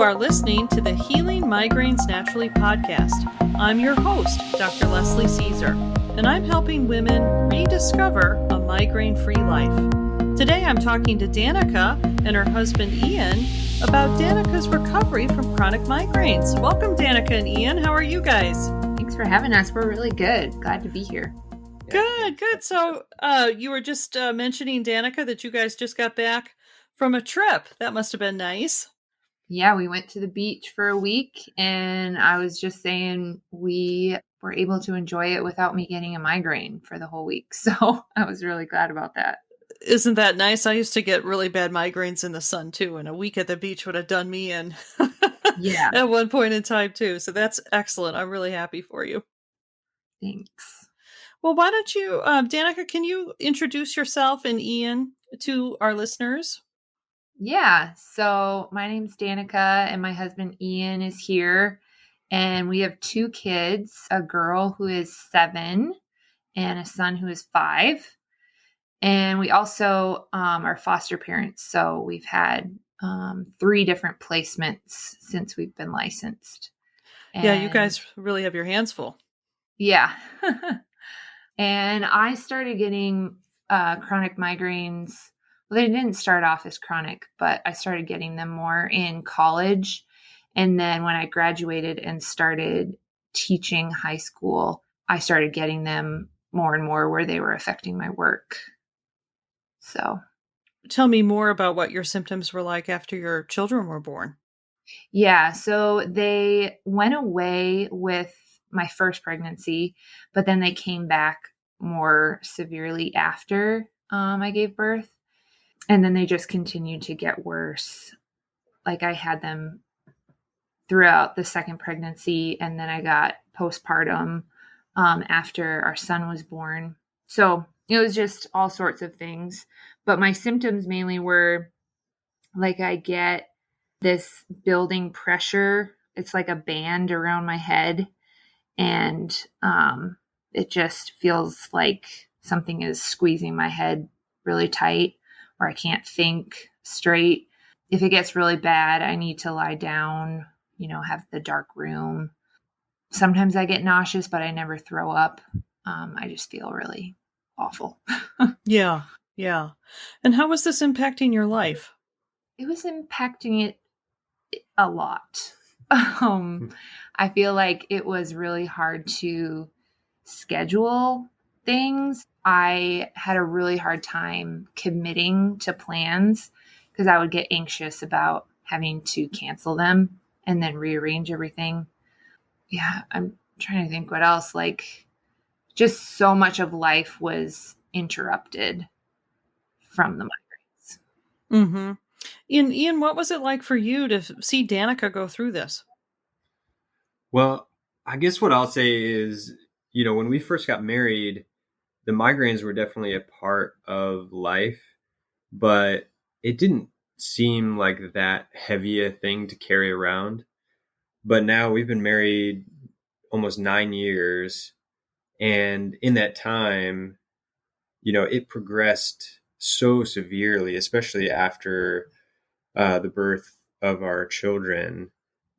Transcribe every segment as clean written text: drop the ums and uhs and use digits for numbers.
are listening to the Healing Migraines Naturally podcast. I'm your host, Dr. Leslie Caesar, and I'm helping women rediscover a migraine-free life. Today I'm talking to Danika and her husband Ian about Danika's recovery from chronic migraines. Welcome, Danika and Ian. How are you guys? Thanks for having us. We're really good. Glad to be here. Good. So you were just mentioning, Danika, that you guys just got back from a trip. That must have been nice. Yeah, we went to the beach for a week, and I was just saying we were able to enjoy it without me getting a migraine for the whole week. So I was really glad about that. Isn't that nice? I used to get really bad migraines in the sun too, and a week at the beach would have done me in Yeah. at one point in time too. So that's excellent. I'm really happy for you. Thanks. Well, why don't you, Danika, can you introduce yourself and Ian to our listeners? Yeah. So my name's Danika, and my husband Ian is here. And we have two kids, a girl who is 7 and a son who is 5. And we also are foster parents. So we've had 3 different placements since we've been licensed. Yeah, you guys really have your hands full. Yeah. And I started getting chronic migraines. Well, they didn't start off as chronic, but I started getting them more in college. And then when I graduated and started teaching high school, I started getting them more and more where they were affecting my work. So tell me more about what your symptoms were like after your children were born. Yeah, so they went away with my first pregnancy, but then they came back more severely after I gave birth. And then they just continued to get worse. Like I had them throughout the second pregnancy, and then I got postpartum after our son was born. So it was just all sorts of things. But my symptoms mainly were like I get this building pressure. It's like a band around my head. And it just feels like something is squeezing my head really tight, or I can't think straight. If it gets really bad, I need to lie down, have the dark room. Sometimes I get nauseous, but I never throw up. I just feel really awful. Yeah. And how was this impacting your life? It was impacting it a lot. I feel like it was really hard to schedule things. I had a really hard time committing to plans because I would get anxious about having to cancel them and then rearrange everything. Yeah, I'm trying to think what else. Like, just so much of life was interrupted from the migraines. Mm-hmm. Ian, what was it like for you to see Danika go through this? Well, I guess what I'll say is, when we first got married, the migraines were definitely a part of life, but it didn't seem like that heavy a thing to carry around. But now we've been married almost 9 years. And in that time, it progressed so severely, especially after the birth of our children,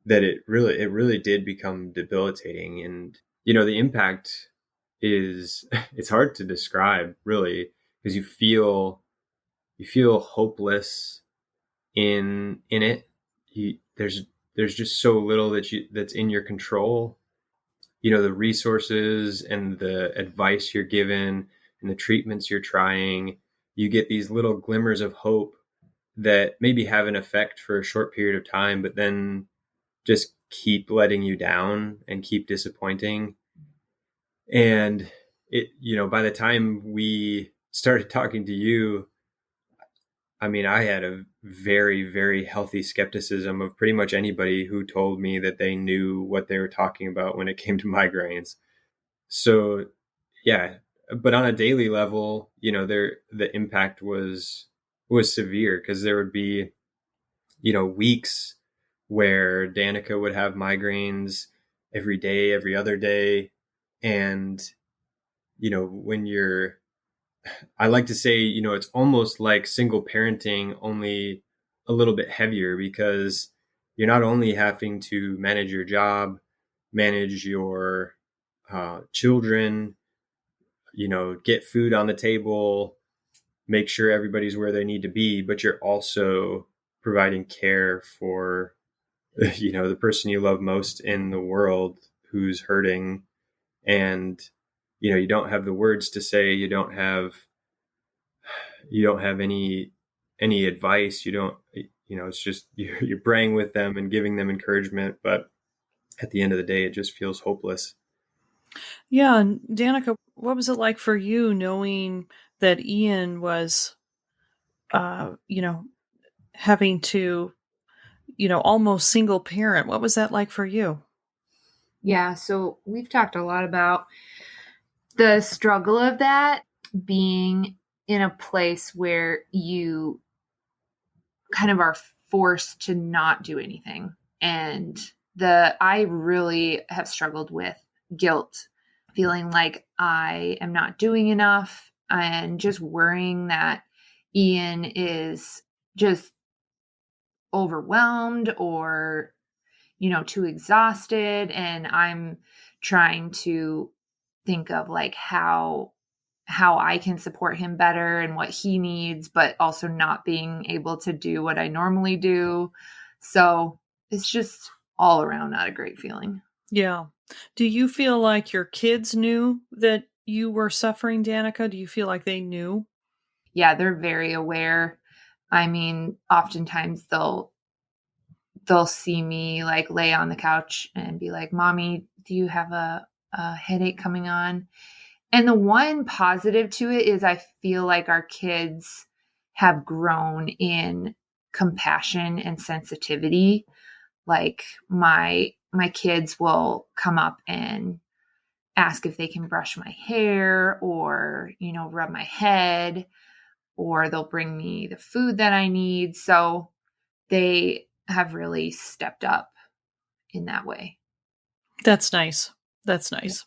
that it really did become debilitating. And, the impact is, it's hard to describe really, because you feel hopeless in it. There's just so little that's in your control. The resources and the advice you're given and the treatments you're trying, you get these little glimmers of hope that maybe have an effect for a short period of time, but then just keep letting you down and keep disappointing. And by the time we started talking to you, I mean, I had a very, very healthy skepticism of pretty much anybody who told me that they knew what they were talking about when it came to migraines. So, yeah, but on a daily level, the impact was severe, because there would be, weeks where Danika would have migraines every day, every other day. And, I like to say, it's almost like single parenting, only a little bit heavier, because you're not only having to manage your job, manage your children, get food on the table, make sure everybody's where they need to be, but you're also providing care for, the person you love most in the world who's hurting. And, you don't have the words to say, you don't have any advice. You don't, it's just, you're praying with them and giving them encouragement. But at the end of the day, it just feels hopeless. Yeah, and Danica, what was it like for you knowing that Ian was, uh, you know, having to, almost single parent? What was that like for you? Yeah, so we've talked a lot about the struggle of that, being in a place where you kind of are forced to not do anything. And I really have struggled with guilt, feeling like I am not doing enough, and just worrying that Ian is just overwhelmed or too exhausted, and I'm trying to think of like how I can support him better and what he needs, but also not being able to do what I normally do. So it's just all around not a great feeling. Yeah. Do you feel like your kids knew that you were suffering, Danica? Do you feel like they knew? Yeah, they're very aware. I mean, oftentimes they'll see me like lay on the couch and be like, "Mommy, do you have a headache coming on?" And the one positive to it is I feel like our kids have grown in compassion and sensitivity. Like my kids will come up and ask if they can brush my hair or, rub my head, or they'll bring me the food that I need. So they have really stepped up in that way. That's nice. That's nice.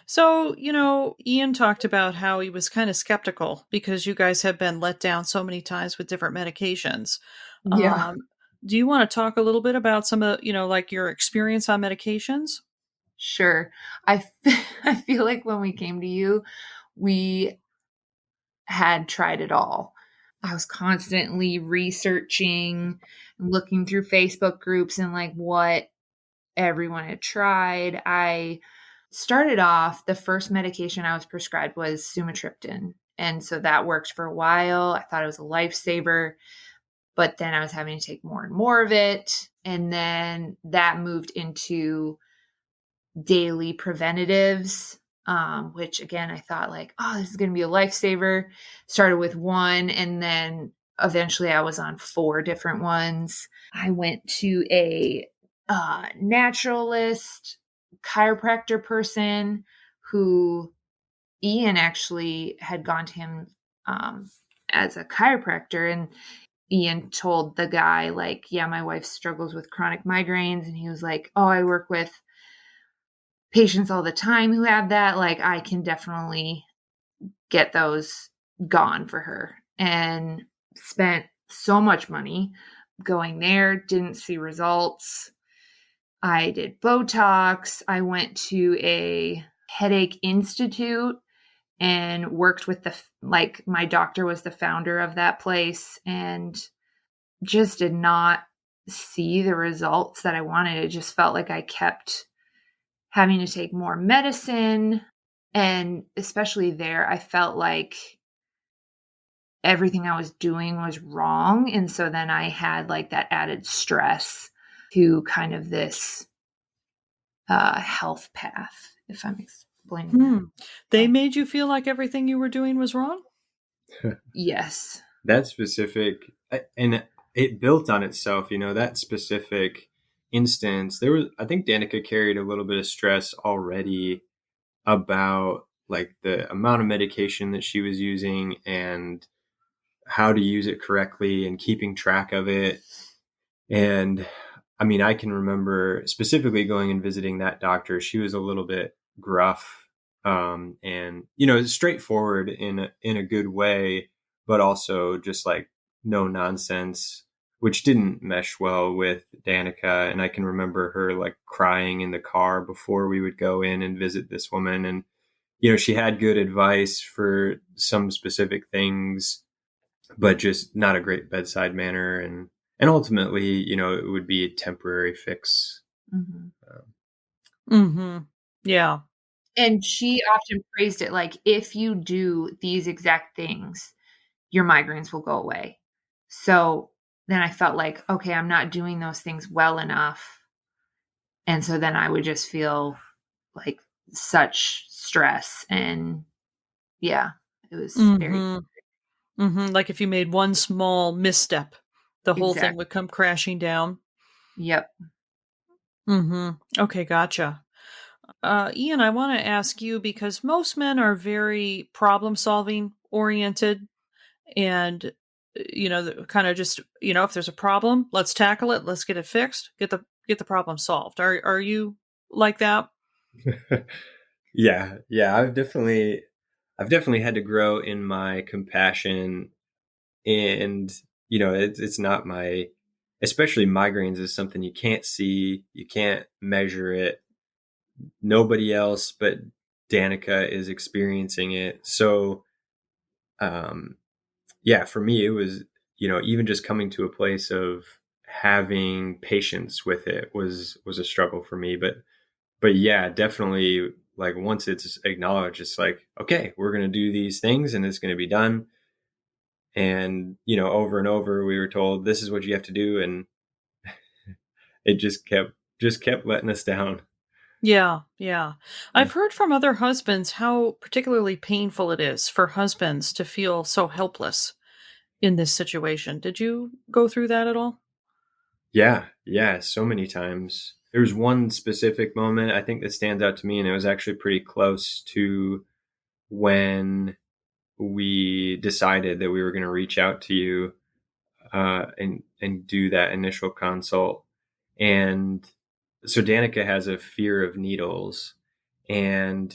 So, Ian talked about how he was kind of skeptical because you guys have been let down so many times with different medications. Yeah. Um, do you want to talk a little bit about some of, like your experience on medications? Sure. I feel like when we came to you, we had tried it all. I was constantly researching and looking through Facebook groups and like what everyone had tried. I started off, the first medication I was prescribed was sumatriptan. And so that worked for a while. I thought it was a lifesaver, but then I was having to take more and more of it. And then that moved into daily preventatives, which again, I thought like, oh, this is going to be a lifesaver. Started with one, and then eventually I was on 4 different ones. I went to a naturalist chiropractor person who Ian actually had gone to him as a chiropractor, and Ian told the guy like, yeah, my wife struggles with chronic migraines, and he was like, oh, I work with patients all the time who have that. Like, I can definitely get those gone for her. And spent so much money going there, didn't see results. I did Botox. I went to a headache institute and worked with my doctor was the founder of that place, and just did not see the results that I wanted. It just felt like I kept having to take more medicine. And especially there, I felt like everything I was doing was wrong. And so then I had like that added stress to kind of this health path, if I'm explaining that. They made you feel like everything you were doing was wrong? Yes. That specific, and it built on itself, that specific instance. I think Danica carried a little bit of stress already about like the amount of medication that she was using and how to use it correctly and keeping track of it. And I mean, I can remember specifically going and visiting that doctor. She was a little bit gruff, and straightforward in a good way, but also just like no nonsense. which didn't mesh well with Danica. And I can remember her like crying in the car before we would go in and visit this woman. And, she had good advice for some specific things, but just not a great bedside manner. And ultimately, it would be a temporary fix. Mm-hmm. Mm-hmm. Yeah. And she often praised it like, if you do these exact things, your migraines will go away. So then I felt like, okay, I'm not doing those things well enough. And so then I would just feel like such stress. And yeah, it was very Mm-hmm. Mm-hmm. Like if you made one small misstep, the whole thing exact. would come crashing down. Yep. Mm-hmm. Okay, gotcha. Ian, I want to ask you because most men are very problem solving oriented and kind of just, if there's a problem, let's tackle it, let's get it fixed, get the problem solved. Are you like that? Yeah. I've definitely had to grow in my compassion, and it's not my, especially migraines is something you can't see, you can't measure it. Nobody else but Danica is experiencing it. So, um, yeah, for me, it was, even just coming to a place of having patience with it was a struggle for me. But yeah, definitely, like once it's acknowledged, it's like, okay, we're going to do these things and it's going to be done. And, over and over we were told this is what you have to do. And it just kept letting us down. Yeah, yeah. Yeah. I've heard from other husbands how particularly painful it is for husbands to feel so helpless in this situation. Did you go through that at all? Yeah, so many times. There's one specific moment I think that stands out to me, and it was actually pretty close to when we decided that we were going to reach out to you, and do that initial consult. And so Danica has a fear of needles, and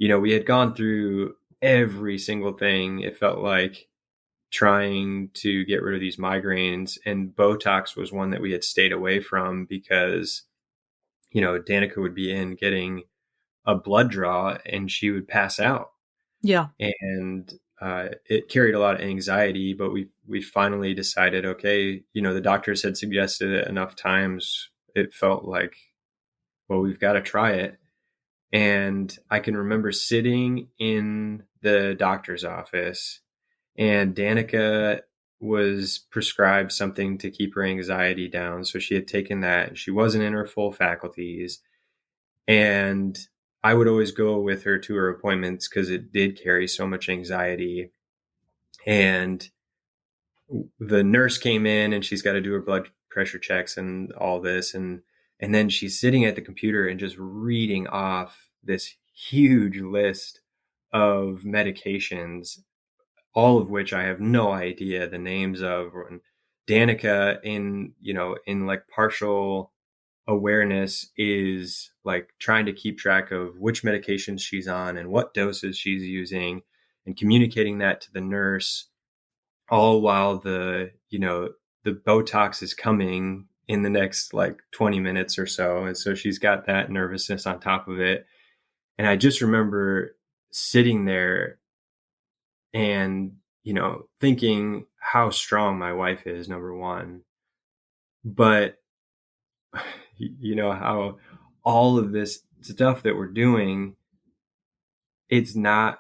we had gone through every single thing. It felt like trying to get rid of these migraines, and Botox was one that we had stayed away from because Danica would be in getting a blood draw and she would pass out, Yeah. and it carried a lot of anxiety. But we finally decided, okay, the doctors had suggested it enough times, it felt like, well, we've got to try it. And I can remember sitting in the doctor's office, and Danica was prescribed something to keep her anxiety down. So she had taken that, and she wasn't in her full faculties. And I would always go with her to her appointments because it did carry so much anxiety. And the nurse came in, and she's got to do her blood pressure checks and all this. And then she's sitting at the computer and just reading off this huge list of medications, all of which I have no idea the names of. And Danica, in like partial awareness, is like trying to keep track of which medications she's on and what doses she's using, and communicating that to the nurse, all while the Botox is coming in the next like 20 minutes or so. And so she's got that nervousness on top of it. And I just remember sitting there and, thinking how strong my wife is, number one, but how all of this stuff that we're doing, it's not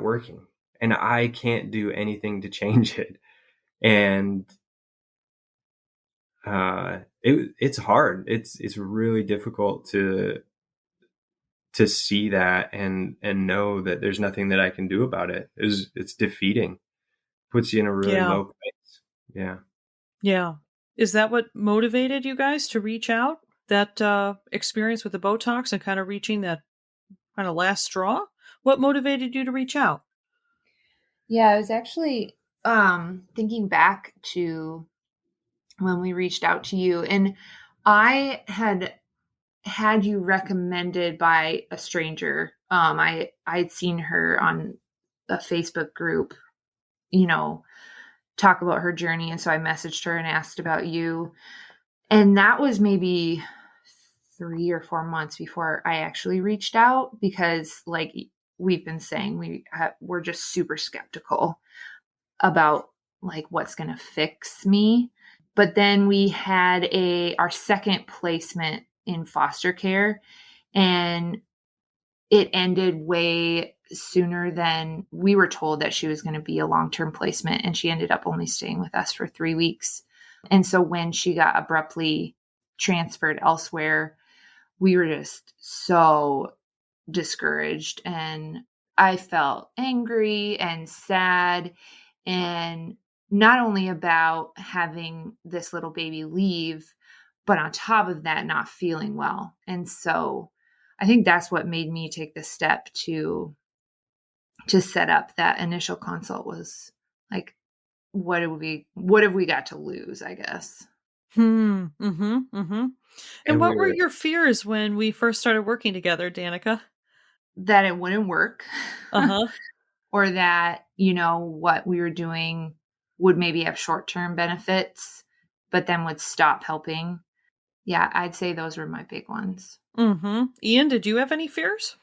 working, and I can't do anything to change it. And it's hard. It's really difficult to see that and know that there's nothing that I can do about it. It's defeating. Puts you in a really Yeah. low place. Yeah. Yeah. Is that what motivated you guys to reach out? That experience with the Botox and kind of reaching that kind of last straw? What motivated you to reach out? Yeah, I was actually thinking back to when we reached out to you, and I had you recommended by a stranger. I'd seen her on a Facebook group, you know, talk about her journey. And so I messaged her and asked about you. And that was maybe 3 or 4 months before I actually reached out, because like we've been saying, we're just super skeptical about like what's going to fix me. But then we had our second placement in foster care, and it ended way sooner than we were told that she was going to be a long-term placement. And she ended up only staying with us for 3 weeks. And so when she got abruptly transferred elsewhere, we were just so discouraged, and I felt angry and sad, and not only about having this little baby leave, but on top of that, not feeling well. And so I think that's what made me take the step to set up that initial consult, was like, what have we got to lose, I guess. Mm-hmm. Mm-hmm. And And what were we're your fears when we first started working together, Danica? That it wouldn't work. Uh-huh. Or that, what we were doing would maybe have short-term benefits, but then would stop helping. Yeah, I'd say those were my big ones. Mm-hmm. Ian, did you have any fears?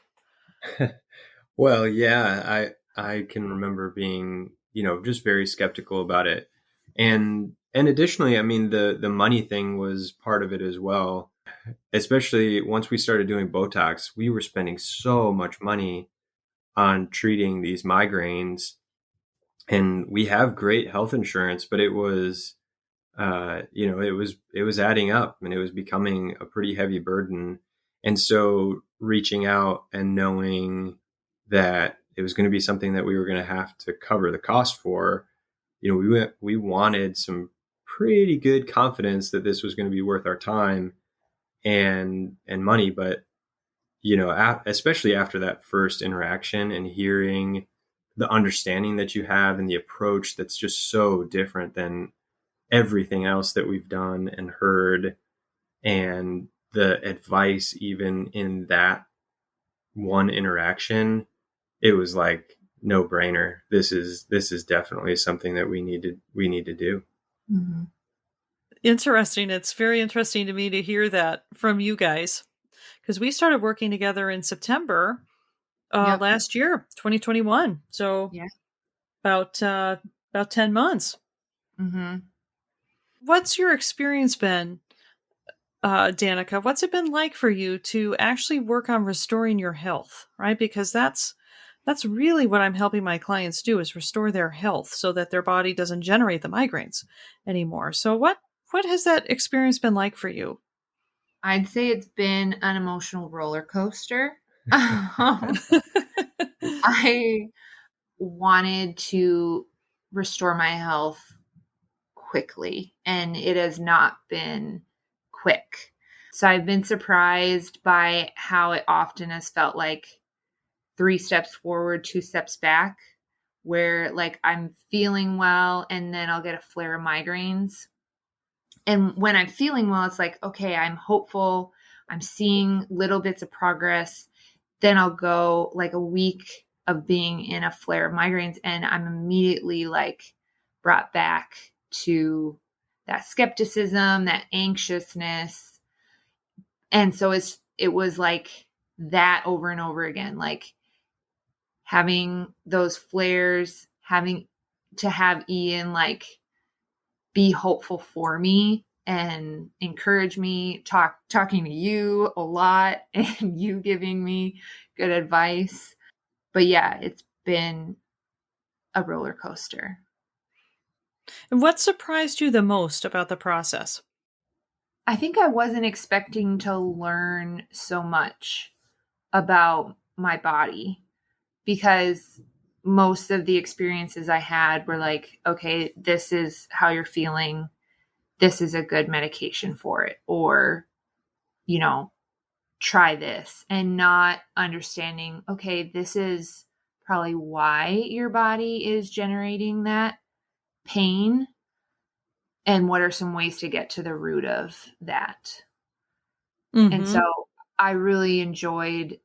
well, yeah, I can remember being, just very skeptical about it. And additionally, I mean, the money thing was part of it as well. Especially once we started doing Botox, we were spending so much money on treating these migraines, and we have great health insurance, but it was it was adding up, and it was becoming a pretty heavy burden. And so reaching out and knowing that it was going to be something that we were going to have to cover the cost for, we wanted some pretty good confidence that this was going to be worth our time and money. But especially after that first interaction and hearing the understanding that you have and the approach that's just so different than everything else that we've done and heard, and the advice even in that one interaction, it was like no brainer. This is definitely something that we need to do. Mm-hmm. Interesting. It's very interesting to me to hear that from you guys, because we started working together in September Yep. last year, 2021. So Yeah. about 10 months. Mm-hmm. What's your experience been, Danica? What's it been like for you to actually work on restoring your health, right? Because that's really what I'm helping my clients do, is restore their health so that their body doesn't generate the migraines anymore. So what has that experience been like for you? I'd say it's been an emotional roller coaster. I wanted to restore my health quickly, and it has not been quick. So I've been surprised by how it often has felt like 3 steps forward, 2 steps back, where like I'm feeling well and then I'll get a flare of migraines. And when I'm feeling well, it's like, okay, I'm hopeful. I'm seeing little bits of progress. Then I'll go like a week of being in a flare of migraines, and I'm immediately like brought back to that skepticism, that anxiousness. And so it was like that over and over again, like having those flares, having to have Ian like be hopeful for me and encourage me, talking to you a lot and you giving me good advice. But yeah, it's been a roller coaster. And what surprised you the most about the process? I think I wasn't expecting to learn so much about my body, because most of the experiences I had were like, okay, this is how you're feeling. This is a good medication for it. Or, try this, and not understanding, okay, this is probably why your body is generating that pain, and what are some ways to get to the root of that. And so Mm-hmm. I really enjoyed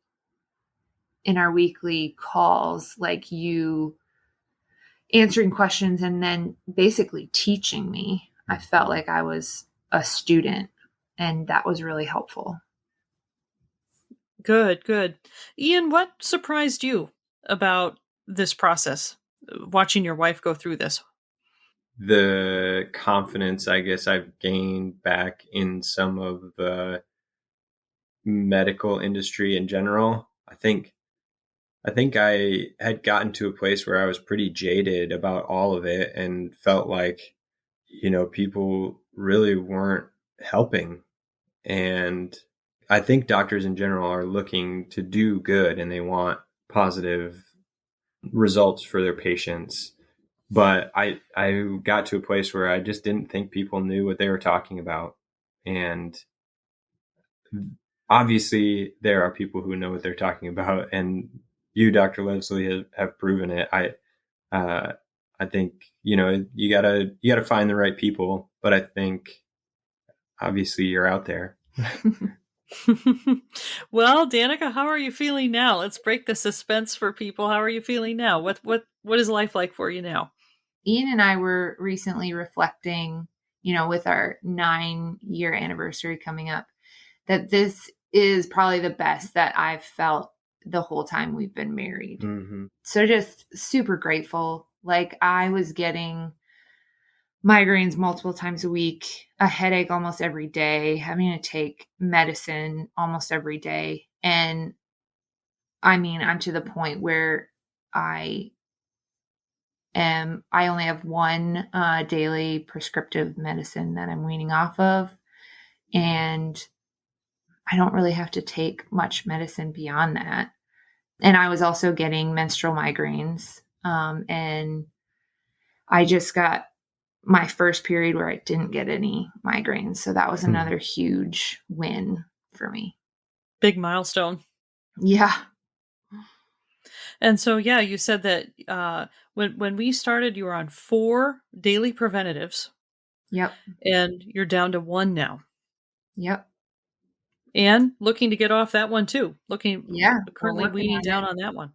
in our weekly calls, like you answering questions and then basically teaching me. I felt like I was a student, and that was really helpful. Good, good. Ian, what surprised you about this process, watching your wife go through this? The confidence, I guess, I've gained back in some of the medical industry in general. I think I had gotten to a place where I was pretty jaded about all of it and felt like, people really weren't helping. And I think doctors in general are looking to do good and they want positive results for their patients. But I got to a place where I just didn't think people knew what they were talking about. And obviously there are people who know what they're talking about, and you, Dr. Leslie, have proven it. I think, you gotta find the right people, but I think obviously you're out there. Well, Danika, how are you feeling now? Let's break the suspense for people. How are you feeling now? What is life like for you now? Ian and I were recently reflecting, with our 9-year anniversary coming up, that this is probably the best that I've felt the whole time we've been married. Mm-hmm. So just super grateful. Like, I was getting migraines multiple times a week, a headache almost every day, having to take medicine almost every day. And I mean, I'm to the point where I only have one daily prescriptive medicine that I'm weaning off of. And I don't really have to take much medicine beyond that. And I was also getting menstrual migraines. And I just got my first period where I didn't get any migraines. So that was another huge win for me. Big milestone. Yeah. And so, yeah, you said that when we started, you were on 4 daily preventatives. Yep. And you're down to 1 now. Yep. And looking to get off that one too. Currently weaning down on that one.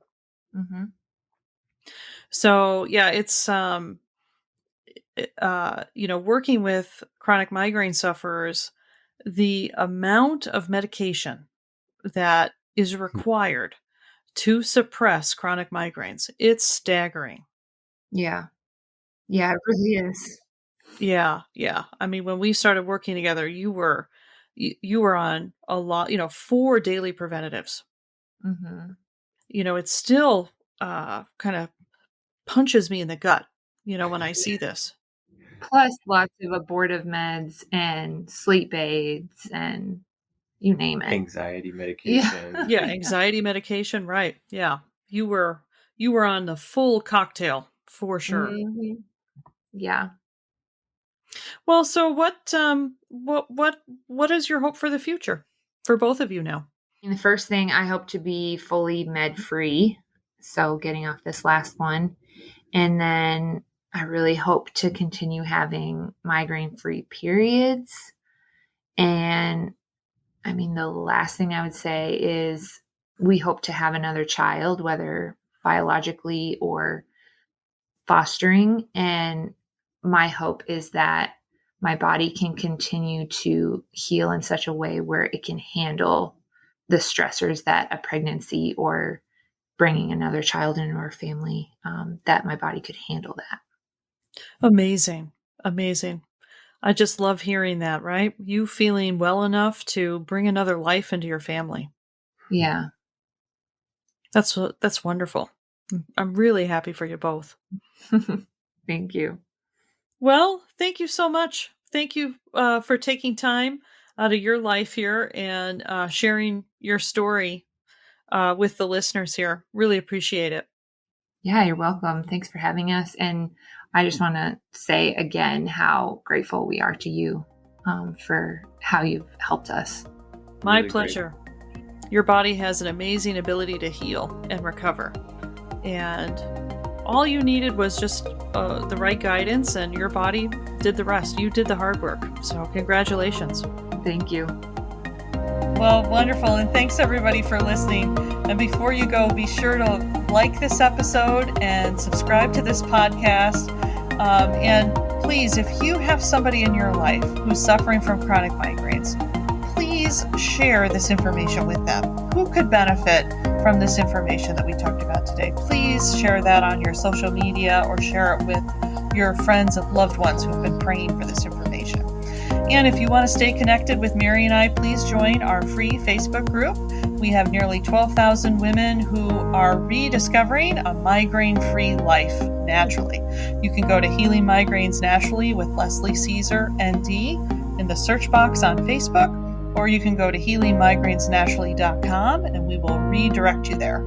Mm-hmm. So yeah, it's working with chronic migraine sufferers, the amount of medication that is required to suppress chronic migraines, it's staggering. Yeah. Yeah, it really is. Yeah. I mean, when we started working together, you were on a lot, 4 daily preventatives. Mm-hmm. It still kind of punches me in the gut, when I see this. Plus lots of abortive meds and sleep aids and you name it. Anxiety medication. Yeah, anxiety medication, right. Yeah. You were on the full cocktail for sure. Mm-hmm. Yeah. Well, so what is your hope for the future for both of you now? The first thing, I hope to be fully med free. So getting off this last one. And then I really hope to continue having migraine free periods. And I mean, the last thing I would say is we hope to have another child, whether biologically or fostering. And my hope is that my body can continue to heal in such a way where it can handle the stressors that a pregnancy or bringing another child into our family, that my body could handle that. Amazing. I just love hearing that, right? You feeling well enough to bring another life into your family. Yeah. That's wonderful. I'm really happy for you both. Thank you. Well, thank you so much. Thank you for taking time out of your life here and sharing your story with the listeners here. Really appreciate it. Yeah, you're welcome. Thanks for having us. And I just want to say again how grateful we are to you for how you've helped us. My really pleasure. Great. Your body has an amazing ability to heal and recover. And all you needed was just the right guidance, and your body did the rest. You did the hard work. So congratulations. Thank you. Well, wonderful. And thanks everybody for listening. And before you go, be sure to like this episode and subscribe to this podcast. And please, if you have somebody in your life who's suffering from chronic migraines, please share this information with them. Who could benefit from this information that we talked about today? Please share that on your social media or share it with your friends and loved ones who've been praying for this information. And if you want to stay connected with Mary and I, please join our free Facebook group. We have nearly 12,000 women who are rediscovering a migraine-free life naturally. You can go to Healing Migraines Naturally with Leslie Caesar, ND, in the search box on Facebook, or you can go to healingmigrainesnaturally.com and we will redirect you there.